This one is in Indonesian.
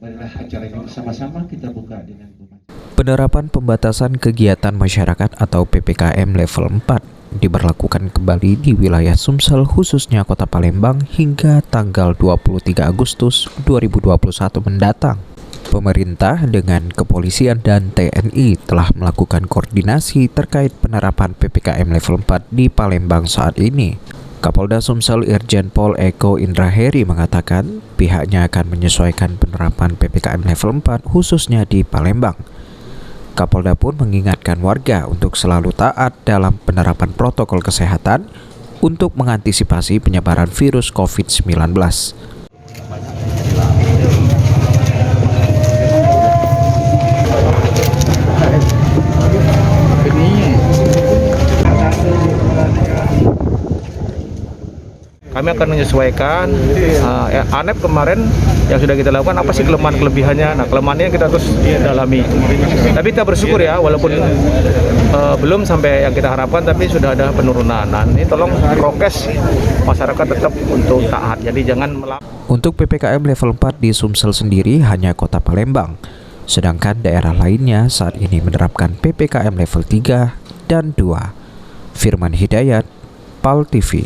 Marilah acara ini bersama-sama kita buka dengan Penerapan pembatasan kegiatan masyarakat atau PPKM level 4 diberlakukan kembali di wilayah Sumsel khususnya Kota Palembang hingga tanggal 23 Agustus 2021 mendatang. Pemerintah dengan kepolisian dan TNI telah melakukan koordinasi terkait penerapan PPKM level 4 di Palembang saat ini. Kapolda Sumsel Irjen Pol Eko Indraheri mengatakan pihaknya akan menyesuaikan penerapan PPKM level 4 khususnya di Palembang. Kapolda pun mengingatkan warga untuk selalu taat dalam penerapan protokol kesehatan untuk mengantisipasi penyebaran virus COVID-19. Kami akan menyesuaikan ANEP kemarin yang sudah kita lakukan, apa sih kelemahan-kelebihannya. Nah, kelemahannya kita terus dalami. Tapi kita bersyukur ya, walaupun belum sampai yang kita harapkan, tapi sudah ada penurunan. Nah, ini tolong prokes masyarakat tetap untuk taat. Jadi jangan Untuk PPKM level 4 di Sumsel sendiri hanya Kota Palembang. Sedangkan daerah lainnya saat ini menerapkan PPKM level 3 dan 2. Firman Hidayat, PAL TV.